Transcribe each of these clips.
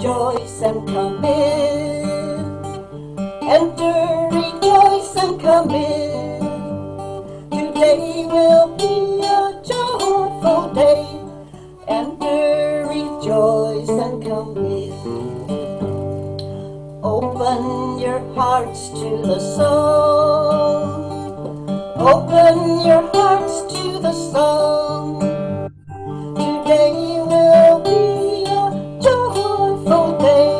rejoice and come in. Enter, rejoice and come in. Today will be a joyful day. Enter, rejoice and come in. Open your hearts to the song. Open your hearts to the song. Today will be a joyful day.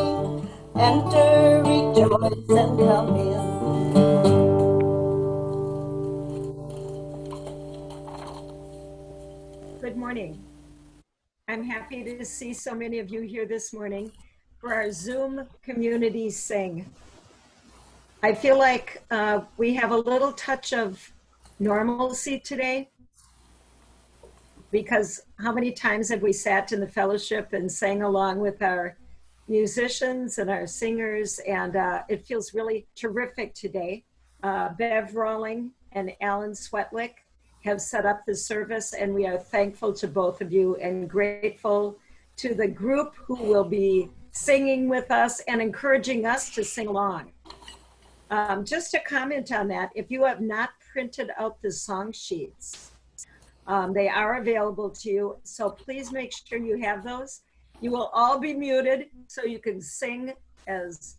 Enter, rejoice, and come in. Good morning. I'm happy to see so many of you here this morning for our Zoom community sing. I feel like we have a little touch of normalcy today, because how many times have we sat in the fellowship and sang along with our musicians and our singers, and it feels really terrific today. Bev Rawling and Allan Sweatlick have set up the service, and we are thankful to both of you and grateful to the group who will be singing with us and encouraging us to sing along. Just to comment on that, if you have not printed out the song sheets, they are available to you, so please make sure you have those. You will all be muted so you can sing as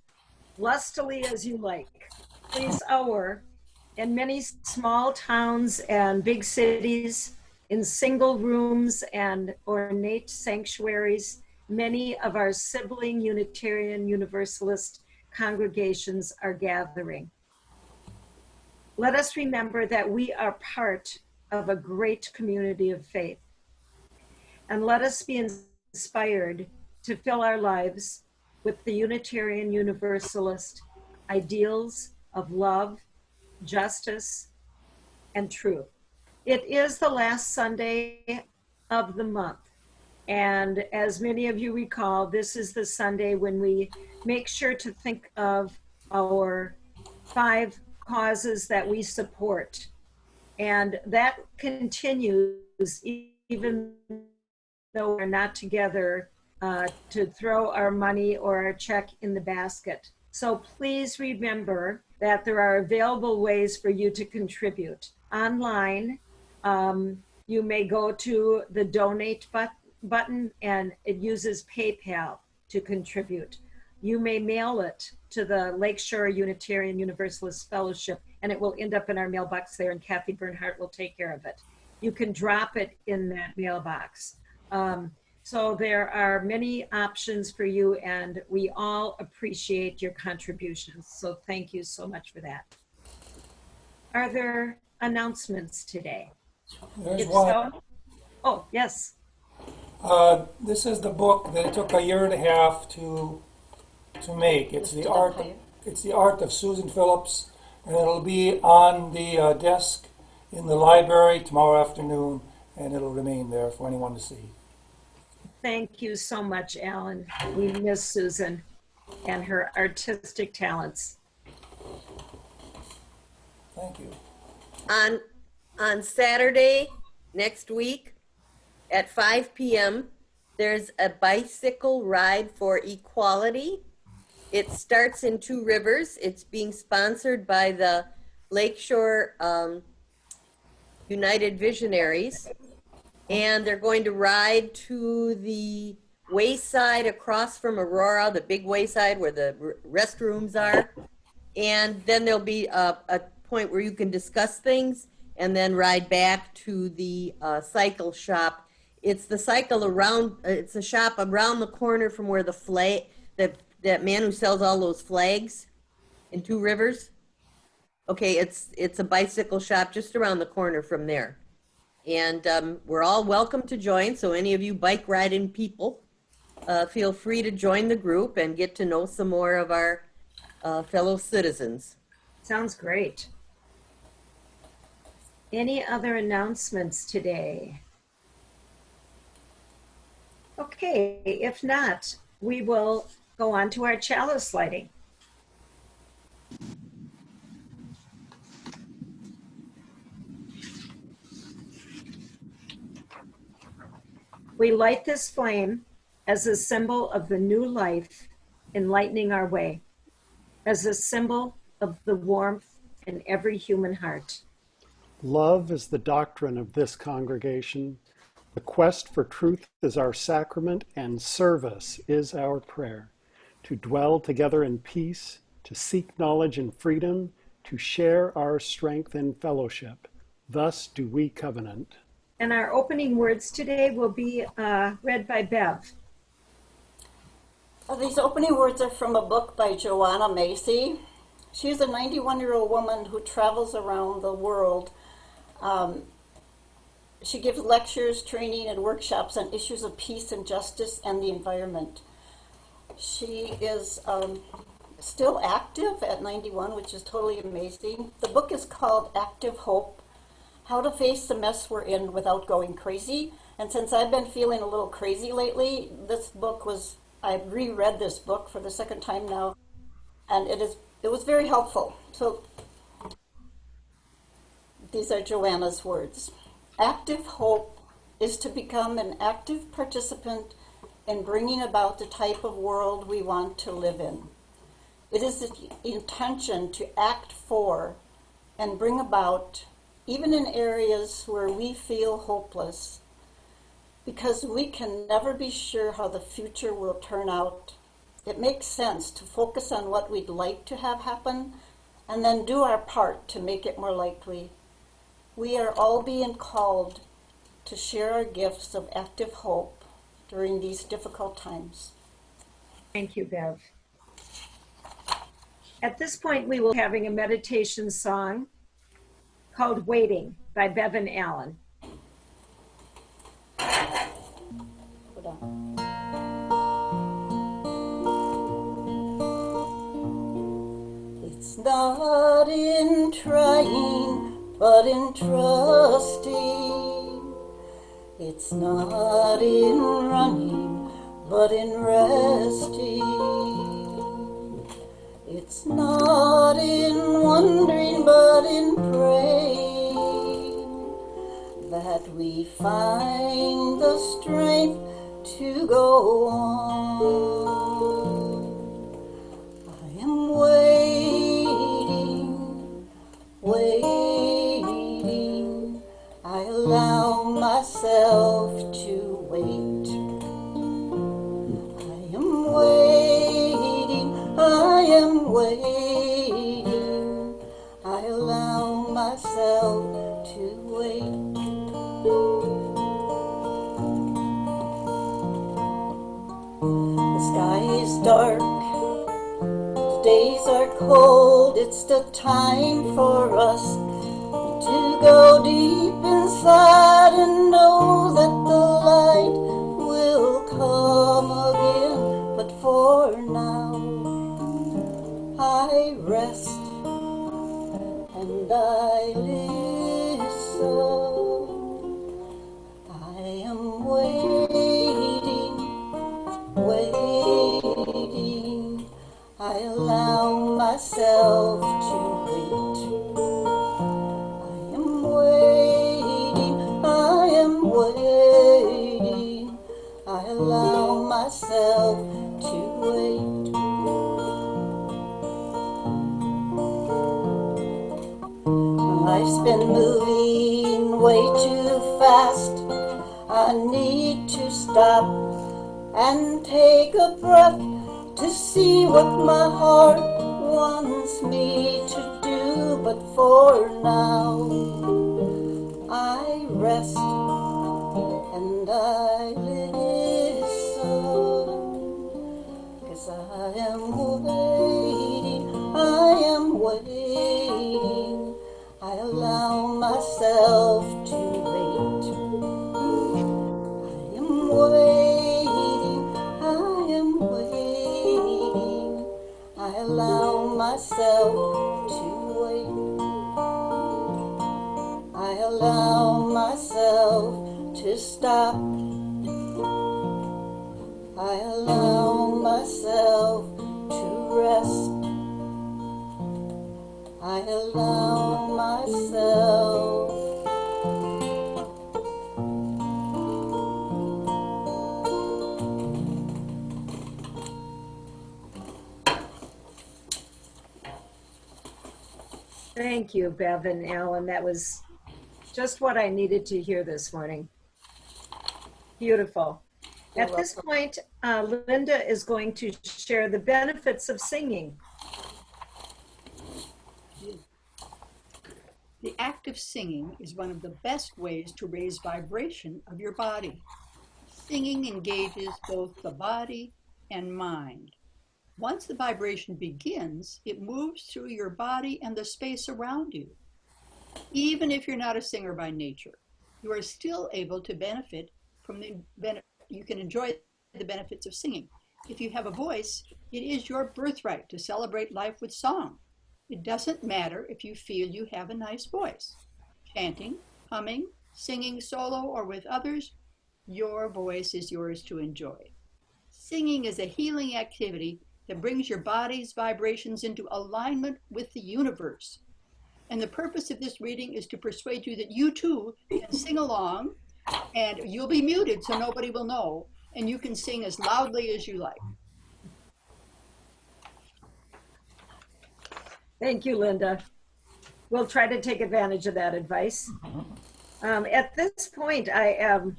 lustily as you like. Please, in many small towns and big cities, in single rooms and ornate sanctuaries, many of our sibling Unitarian Universalist congregations are gathering. Let us remember that we are part of a great community of faith. And let us be inspired to fill our lives with the Unitarian Universalist ideals of love, justice, and truth. It is the last Sunday of the month. And as many of you recall, this is the Sunday when we make sure to think of our 5 causes that we support. And that continues even though we're not together to throw our money or our check in the basket. So please remember that there are available ways for you to contribute. Online, you may go to the donate button, and it uses PayPal to contribute. You may mail it to the Lakeshore Unitarian Universalist Fellowship, and it will end up in our mailbox there, and Kathie Bernhardt will take care of it. You can drop it in that mailbox. So there are many options for you, and we all appreciate your contributions. So thank you so much for that. Are there announcements today? There's one. So, oh, yes. This is the book that it took a year and a half to make. It's the art of Susan Phillips, and it'll be on the desk in the library tomorrow afternoon, and it'll remain there for anyone to see. Thank you so much, Allan. We miss Susan and her artistic talents. Thank you. On Saturday next week at 5 p.m., there's a bicycle ride for equality. It starts in Two Rivers. It's being sponsored by the Lakeshore United Visionaries. And they're going to ride to the wayside across from Aurora, the big wayside where the restrooms are. And then there'll be a point where you can discuss things and then ride back to the cycle shop. It's the cycle around, it's a shop around the corner from where the flag, that man who sells all those flags in Two Rivers. Okay, it's a bicycle shop just around the corner from there. And we're all welcome to join. So any of you bike riding people, feel free to join the group and get to know some more of our fellow citizens. Sounds great. Any other announcements today? Okay, if not, we will go on to our chalice lighting. We light this flame as a symbol of the new life enlightening our way, as a symbol of the warmth in every human heart. Love is the doctrine of this congregation. The quest for truth is our sacrament, and service is our prayer. To dwell together in peace, to seek knowledge in freedom, to share our strength in fellowship. Thus do we covenant. And our opening words today will be read by Bev. These opening words are from a book by Joanna Macy. She's a 91-year-old woman who travels around the world. She gives lectures, training, and workshops on issues of peace and justice and the environment. She is still active at 91, which is totally amazing. The book is called Active Hope: How to Face the Mess We're In Without Going Crazy. And since I've been feeling a little crazy lately, I reread this book for the second time now, and it was very helpful. So these are Joanna's words. Active hope is to become an active participant in bringing about the type of world we want to live in. It is the intention to act for and bring about, even in areas where we feel hopeless, because we can never be sure how the future will turn out. It makes sense to focus on what we'd like to have happen and then do our part to make it more likely. We are all being called to share our gifts of active hope during these difficult times. Thank you, Bev. At this point, we will be having a meditation song called Waiting by Bev and Allan. Hold on. It's not in trying, but in trusting. It's not in running, but in resting. It's not in wondering, but in praying, that we find the strength to go on. I am waiting, I allow myself to wait. I am waiting, I allow myself to wait. The sky is dark, the days are cold, it's the time for us to go deep inside and know that the light will come again. But for now, I rest and I listen. I am waiting, I allow myself to wait. I am waiting, I allow myself to wait. Life's been moving way too fast. I need to stop and take a breath to see what my heart wants me to do. But for now, I rest and I listen, 'cause I am waiting, I allow myself to wait. I am waiting, I allow myself to wait. I allow myself to stop. I allow myself to rest. I allow myself Thank you, Bev and Allan. That was just what I needed to hear this morning. Beautiful. At this point, Linda is going to share the benefits of singing. The act of singing is one of the best ways to raise vibration of your body. Singing engages both the body and mind. Once the vibration begins, it moves through your body and the space around you. Even if you're not a singer by nature, you are still able to benefit from you can enjoy the benefits of singing. If you have a voice, it is your birthright to celebrate life with song. It doesn't matter if you feel you have a nice voice. Chanting, humming, singing solo or with others, your voice is yours to enjoy. Singing is a healing activity that brings your body's vibrations into alignment with the universe. And the purpose of this reading is to persuade you that you too can sing along, and you'll be muted so nobody will know, and you can sing as loudly as you like. Thank you, Linda. We'll try to take advantage of that advice. At this point, I am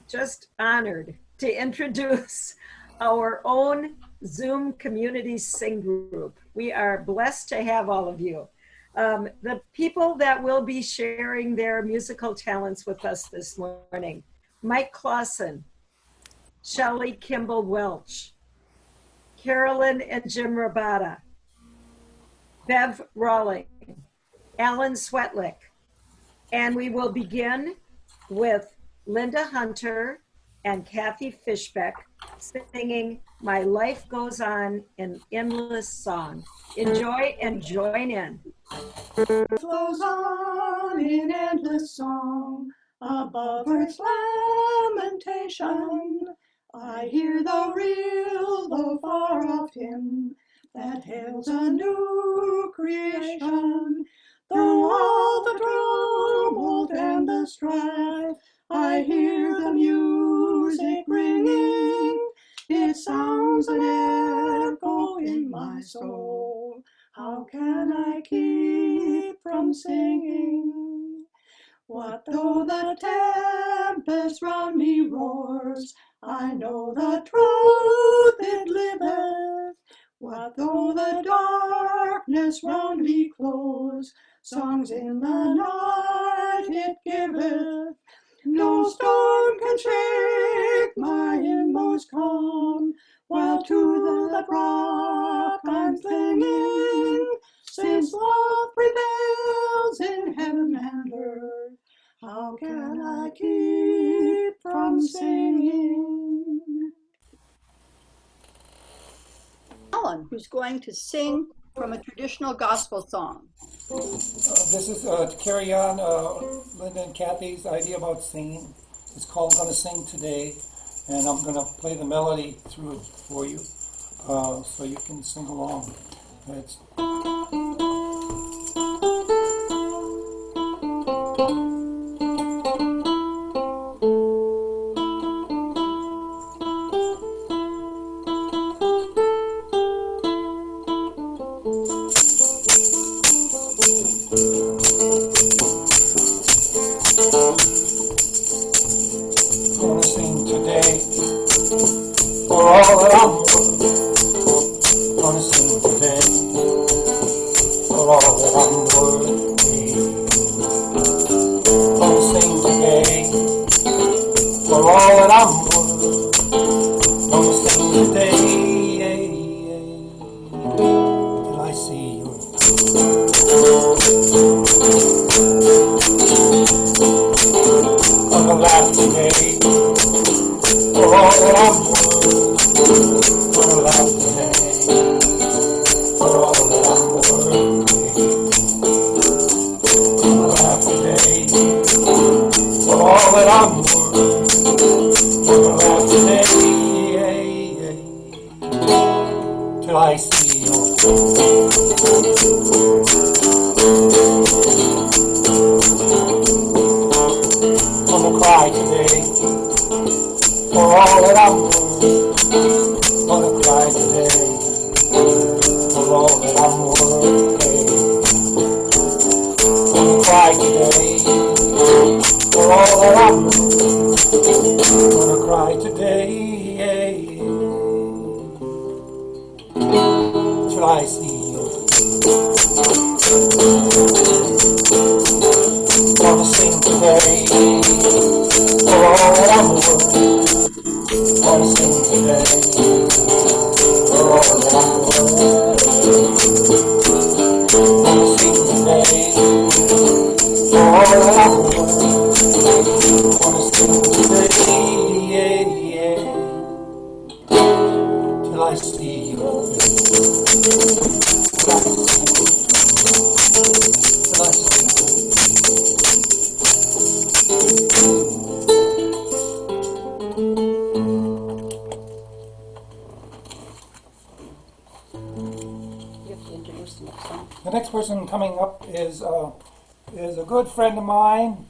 just honored to introduce our own Zoom community sing group. We are blessed to have all of you. The people that will be sharing their musical talents with us this morning: Mike Clausen, Shelly Kimball Welch, Carolyn and Jim Rabata, Bev Rawling, Allan Swetlick, and we will begin with Linda Hunter and Kathie Fishbeck singing My Life Goes On in Endless Song. Enjoy and join in. Flows on in endless song, above earth's lamentation. I hear the real, though far off hymn, that hails a new creation. Through all the tumult and the strife, I hear the music ringing. It sounds an echo in my soul. How can I keep from singing? What though the tempest round me roars? I know the truth it liveth. What though the darkness round me close? Songs in the night it giveth. No storm can shake my inmost calm, while to the rock I'm clinging. Since love prevails in heaven and earth, how can I keep from singing? Allan, who's going to sing from a traditional gospel song. This is to carry on Linda and Kathie's idea about singing. It's called I'm Gonna Sing Today, and I'm gonna play the melody through it for you so you can sing along. It's gonna sing today for all that I'm worth. Gonna sing today for all that I'm worthy. Gonna sing today for all that I'm worth. Gonna sing today till I see your Gonna laugh today for all that I'm worth. Gonna laugh today for all that I'm worth. Gonna laugh today for all that I'm worth. Gonna laugh today till I see your Gonna cry today for all that I'm worth. Gonna cry today for all that I'm worth. Gonna cry today till I see you. Gonna sing today for all the world. Gonna sing today for all the world. Gonna sing today for all the world. Gonna sing today till I see you. Till I see you. You have to introduce the next song. The next person coming up is a good friend of mine.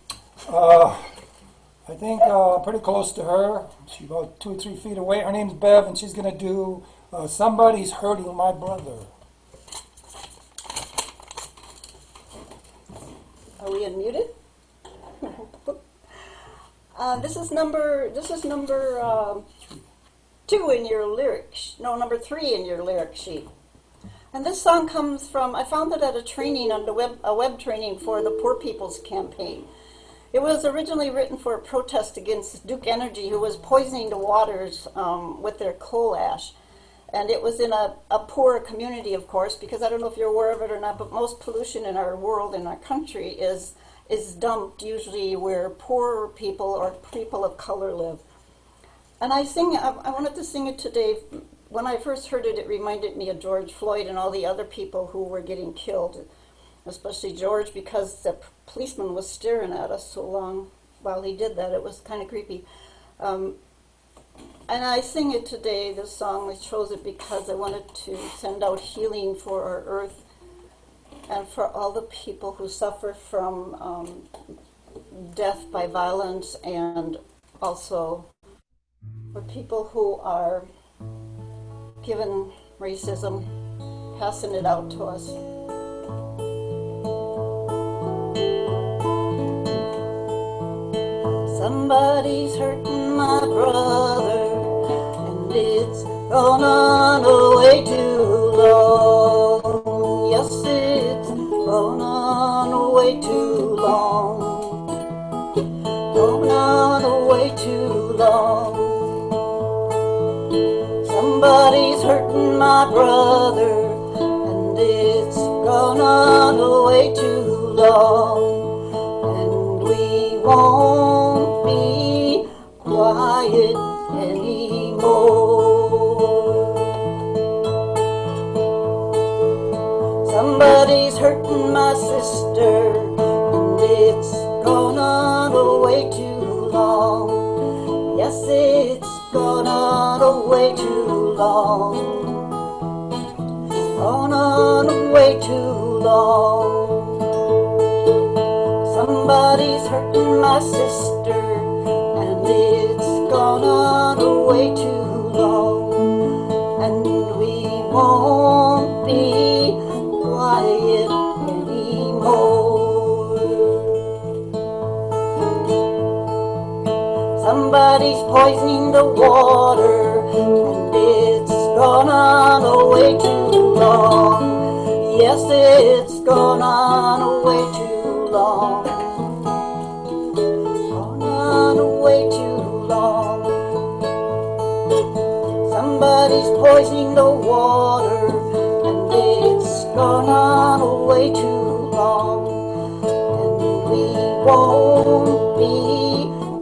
I think pretty close to her. She's about 2 or 3 feet away. Her name's Bev, and she's going to do Somebody's Hurting My Brother. Are we unmuted? This is number 2 in your lyrics. No, number 3 in your lyric sheet. And this song comes from, I found it at a training on a web training for the Poor People's Campaign. It was originally written for a protest against Duke Energy, who was poisoning the waters with their coal ash. And it was in a poor community, of course, because I don't know if you're aware of it or not, but most pollution in our world, in our country, is dumped usually where poor people or people of color live. And I wanted to sing it today. When I first heard it, it reminded me of George Floyd and all the other people who were getting killed, especially George, because the policeman was staring at us so long while he did that. It was kind of creepy. And I sing it today, this song. I chose it because I wanted to send out healing for our earth and for all the people who suffer from death by violence, and also for people who are given racism, passing it out to us. Somebody's hurting my brother, and it's gone on way too long. Yes, it's gone on way too long. Gone on way too long. Somebody's hurting my brother, and it's gone on way too long. And we won't be quiet anymore. Somebody's hurting my sister, and it's gone on way too long. Yes, it's gone on way too long. Gone on way too long. Somebody's hurting my sister, and it's gone on way too long. And we won't be quiet anymore. Somebody's poisoning the water, and it's gone on way too long. Yes, it's gone on way too long. Gone on way too long. Somebody's poisoning the water, and it's gone on way too long. And we won't be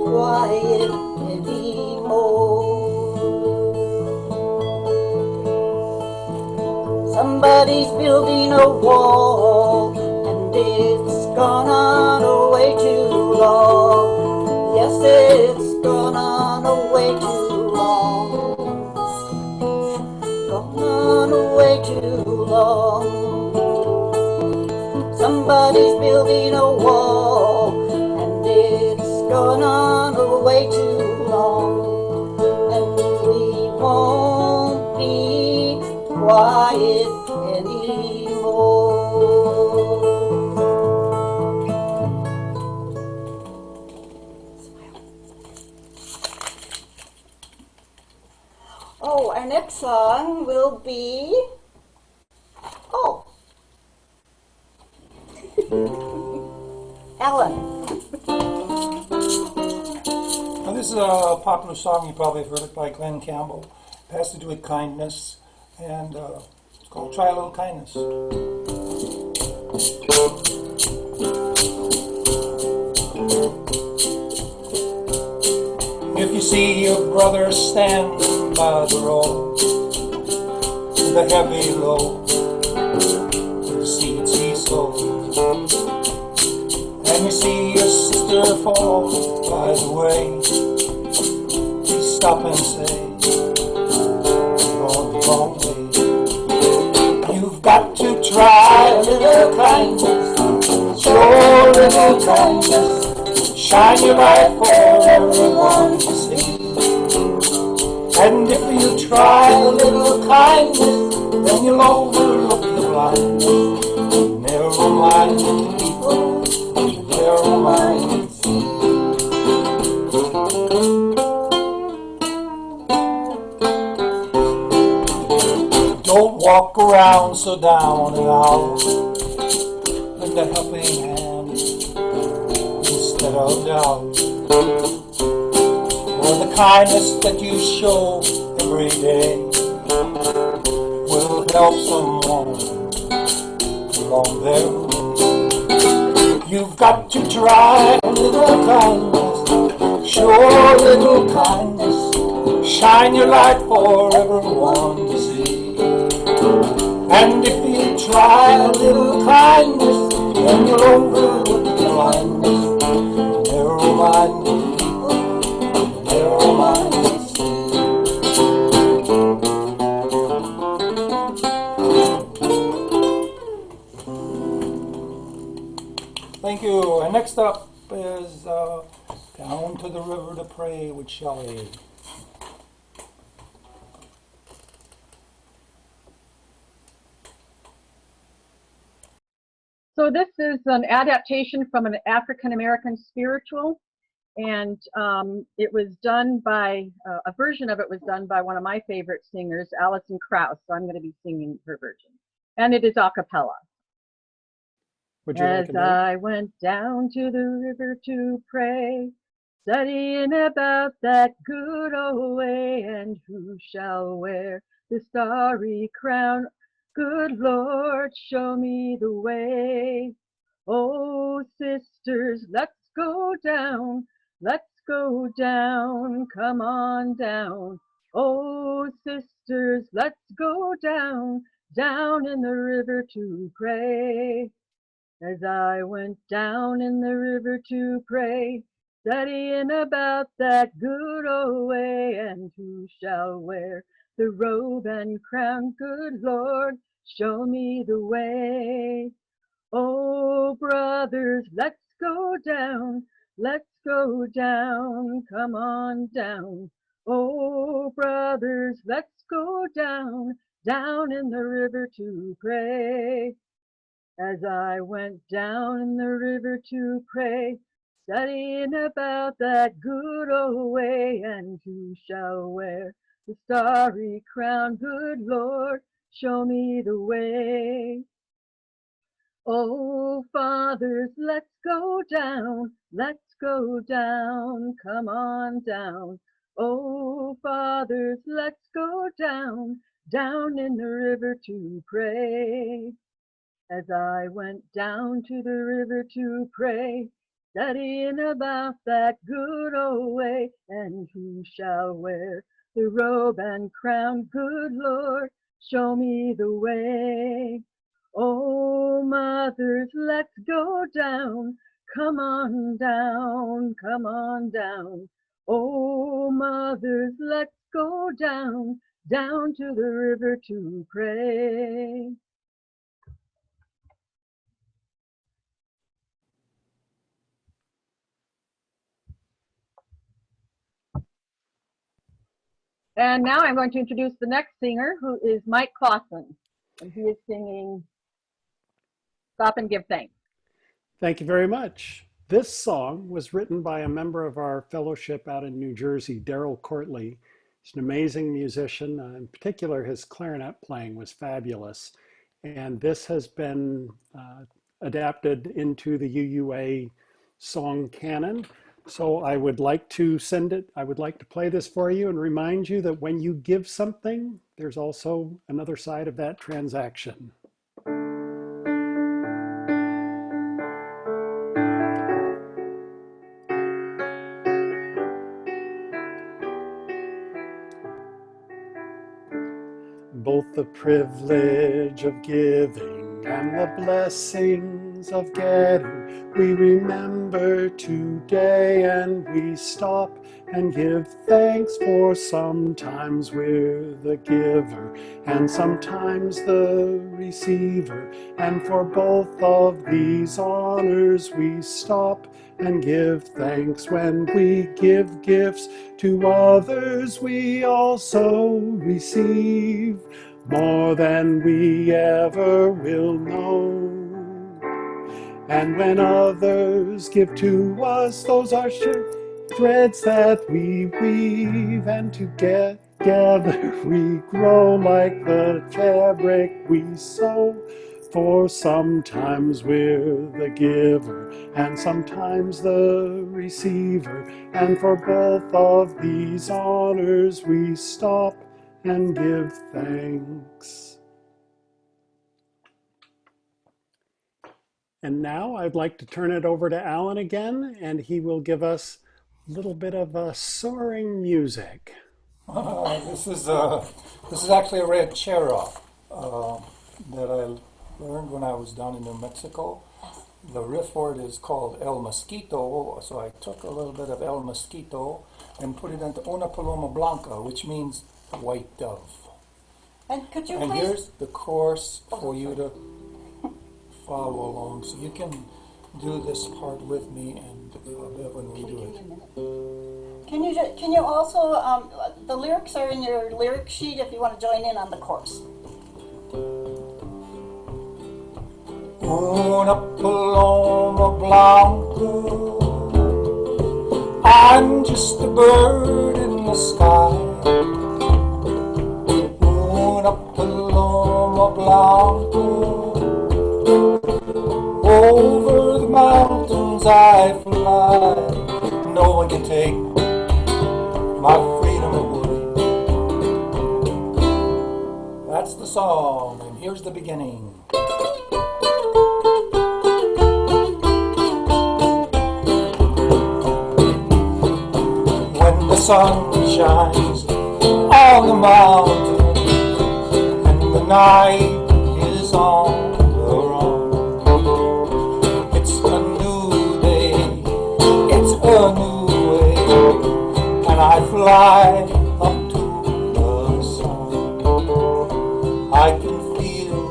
quiet anymore. Somebody's building a wall, and it's gone on way too long. Yes, it's gone on way too long. Gone on way too long. Somebody's building a wall, and it's gone on way too long. And we won't be quiet anymore. Smile. next song will be, Allan. Now, this is a popular song. You probably have heard it by Glenn Campbell. It has to do with kindness, and it's called Try a Little Kindness. If you see your brother standing by the road with a heavy load with the seeds he sowed, and you see your sister fall by the way, please stop and say, you're on the wrong way. You've got to try a little kindness, show a little kindness, shine your light for everyone to see. And if you try a little kindness, then you'll overlook the blindness. Never mind the people, never mind the sea. Don't walk around so down and out. Lend a helping hand instead of doubt. For the kindness that you show every day will help someone along their way. You've got to try a little kindness, show a little kindness, shine your light for everyone to see. And if you try a little kindness, then you'll overlook the blindness. Never mind the people, never mind the sea. Thank you. And next up is Down to the River to Pray with Shelly. So this is an adaptation from an African-American spiritual, and it was done by, a version of it was done by one of my favorite singers, Alison Krauss, so I'm going to be singing her version. And it is a cappella. Would you like As I went down to the river to pray, studying about that good old way, and who shall wear the starry crown? Good Lord, show me the way. Oh, sisters, let's go down. Let's go down. Come on down. Oh, sisters, let's go down. Down in the river to pray. As I went down in the river to pray, studying about that good old way, and who shall wear the robe and crown? Good Lord, show me the way. Oh, brothers, let's go down. Let's go down. Come on down. Oh, brothers, let's go down. Down in the river to pray. As I went down in the river to pray, studying about that good old way, and who shall wear the starry crown? Good Lord, show me the way. Oh, fathers, let's go down. Let's go down. Come on down. Oh, fathers, let's go down. Down in the river to pray. As I went down to the river to pray, studying about that good old way, and who shall wear the robe and crown? Good Lord, show me the way. Oh, mothers, let's go down. Come on down, come on down. Oh, mothers, let's go down, down to the river to pray. And now I'm going to introduce the next singer, who is Mike Clausen, and he is singing Stop and Give Thanks. Thank you very much. This song was written by a member of our fellowship out in New Jersey, Daryl Courtley, He's an amazing musician. In particular, his clarinet playing was fabulous. And this has been adapted into the UUA song canon. So I would like to play this for you and remind you that when you give something, there's also another side of that transaction. Both the privilege of giving and the blessings of getting, we remember today, and we stop and give thanks, for sometimes we're the giver and sometimes the receiver, and for both of these honors we stop and give thanks. When we give gifts to others, we also receive more than we ever will know. And when others give to us, those are threads that we weave, and together we grow like the fabric we sew. For sometimes we're the giver and sometimes the receiver, and for both of these honors we stop and give thanks. And now I'd like to turn it over to Allan again, and he will give us a little bit of soaring music. This is actually a ranchera that I learned when I was down in New Mexico. The riff word is called El Mosquito, so I took a little bit of El Mosquito and put it into Una Paloma Blanca, which means white dove. And could you And please... here's the chorus for you to follow along, so you can do this part with me and Bev when we do it. Can you also, the lyrics are in your lyric sheet if you want to join in on the chorus. Una paloma blanca, I'm just a bird in the sky. Una paloma blanca, over the mountains I fly. No one can take my freedom away. That's the song, and here's the beginning. When the sun shines on the mountain and the night is on the run, it's a new day, it's a new way, and I fly up to the sun. I can feel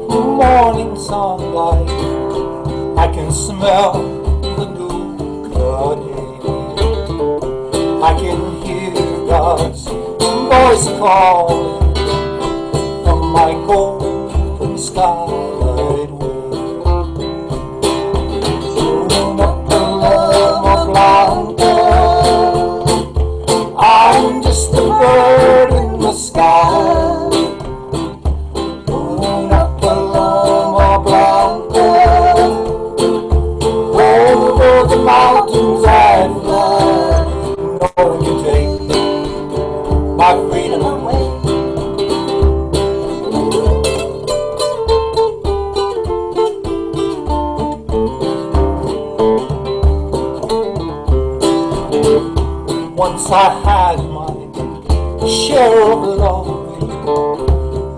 the morning sunlight, I can smell the new cut hay. I can hear God's voice calling from my golden skylight way. Una paloma blanca, I'm just a bird in the sky. Una paloma blanca, over the mountains I fly. No one can take my freedom away. Once I had my share of love,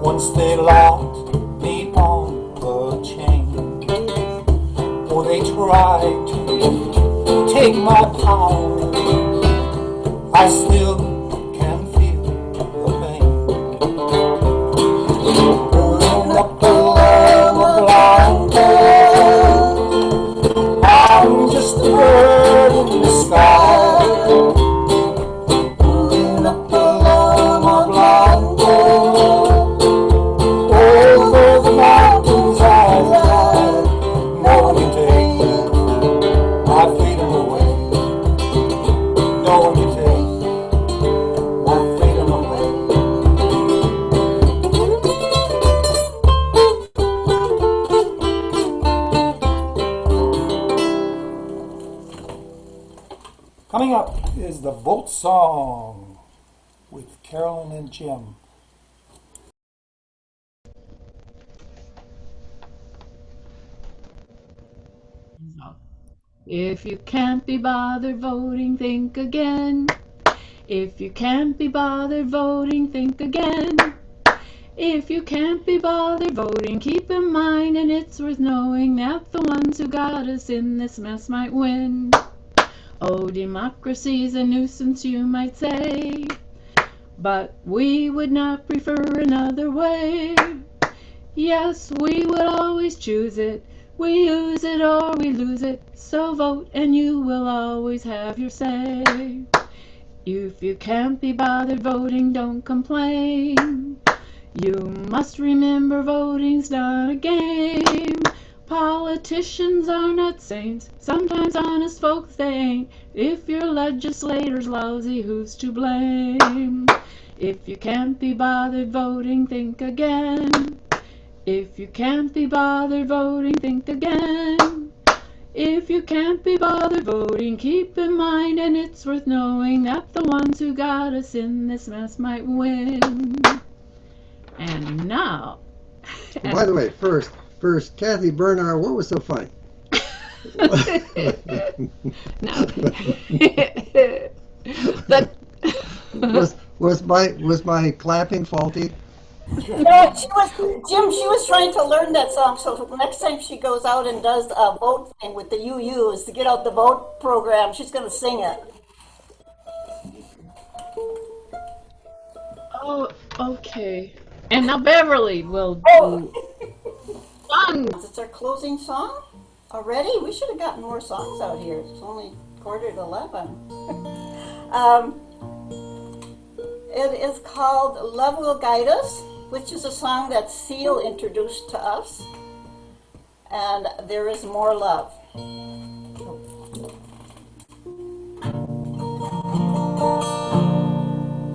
once they locked me on the chain. Oh, they tried to take my power, I still can feel the pain. Una paloma blanca, I'm just a bird in the sky. Una paloma blanca, over the mountains I fly. No one can take my freedom away. No one can take the Vote Song with Carolyn and Jim. If you can't be bothered voting, think again. If you can't be bothered voting, think again. If you can't be bothered voting, keep in mind, and it's worth knowing, that the ones who got us in this mess might win. Oh, democracy's a nuisance, you might say, but we would not prefer another way. Yes, we would always choose it. We use it or we lose it. So vote and you will always have your say. If you can't be bothered voting, don't complain. You must remember voting's not a game. Politicians are not saints. Sometimes honest folks they ain't. If your legislator's lousy, who's to blame? If you can't be bothered voting, think again. If you can't be bothered voting, think again. If you can't be bothered voting, keep in mind, and it's worth knowing, that the ones who got us in this mess might win. And now... Oh, by the way, first, Kathie Bernard, what was so funny? Now, but was my clapping faulty? No, Jim, she was trying to learn that song, so next time she goes out and does a vote thing with the UUs to get out the vote program, she's going to sing it. oh, okay. And now Beverly will do song. It's our closing song already? We should have gotten more songs out here. It's only 11:15. It is called Love Will Guide Us, which is a song that Seal introduced to us. And there is more love.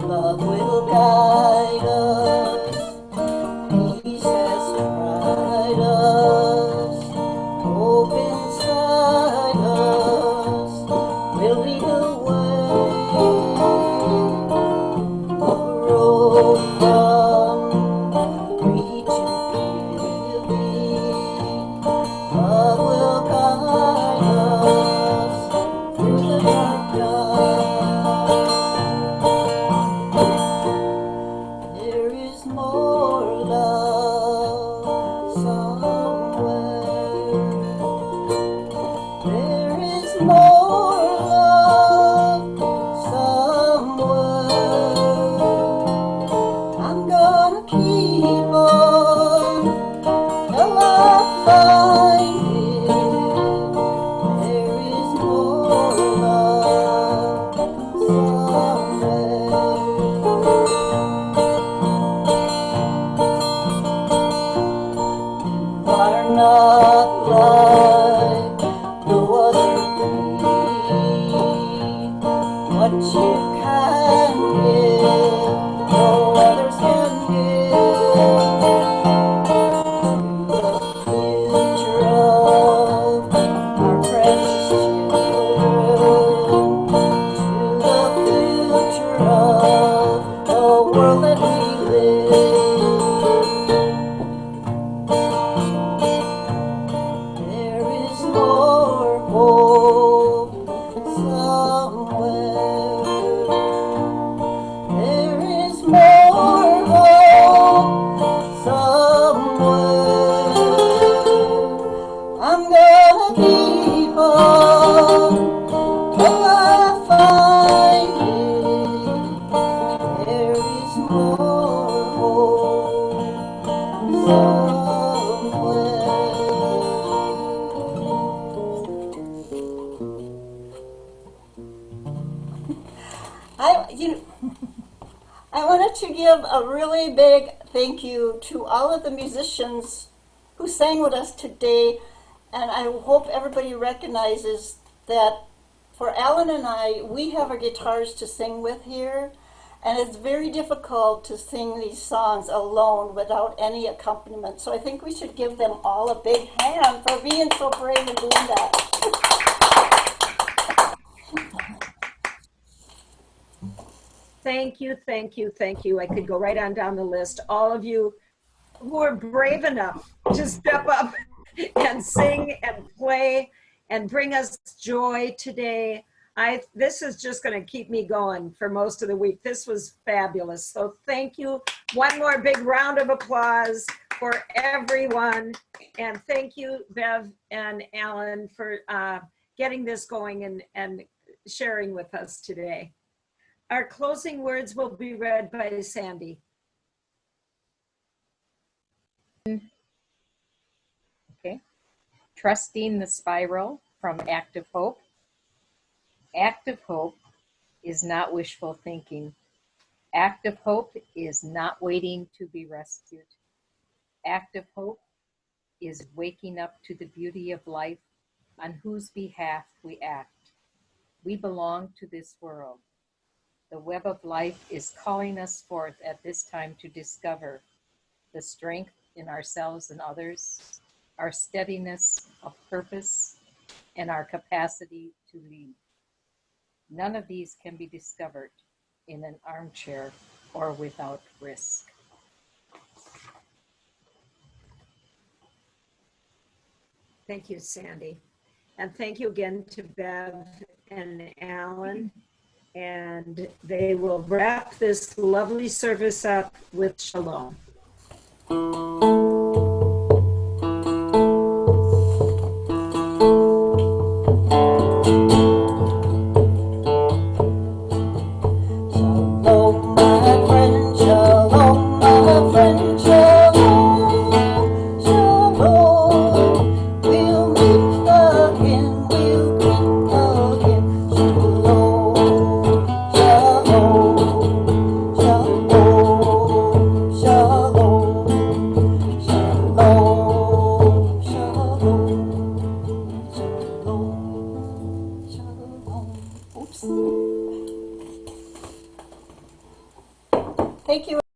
Love will guide us, peace has tried us, hope inside us will lead the way. The road from free to giving, love will guide us through the dark night. There is more love somewhere. There is more love somewhere. I'm gonna keep on till I find it. There is more love somewhere. Are not like no other breed. What you can give, no others can give. To the future of our precious children, to the future of the world that we live. There is more hope somewhere. There is more hope somewhere. I'm gonna keep on till I find it. There is more hope I wanted to give a really big thank you to all of the musicians who sang with us today, and I hope everybody recognizes that for Allan and I, we have our guitars to sing with here, and it's very difficult to sing these songs alone without any accompaniment. So I think we should give them all a big hand for being so brave and doing that. Thank you, thank you, thank you. I could go right on down the list. All of you who are brave enough to step up and sing and play and bring us joy today. This is just going to keep me going for most of the week. This was fabulous. So thank you. One more big round of applause for everyone. And thank you, Bev and Allan, for getting this going and sharing with us today. Our closing words will be read by Sandy. Okay. Trusting the spiral from Active Hope. Active hope is not wishful thinking. Active hope is not waiting to be rescued. Active hope is waking up to the beauty of life on whose behalf we act. We belong to this world. The web of life is calling us forth at this time to discover the strength in ourselves and others, our steadiness of purpose, and our capacity to lead. None of these can be discovered in an armchair or without risk. Thank you, Sandy. And thank you again to Bev and Allan. And they will wrap this lovely service up with shalom.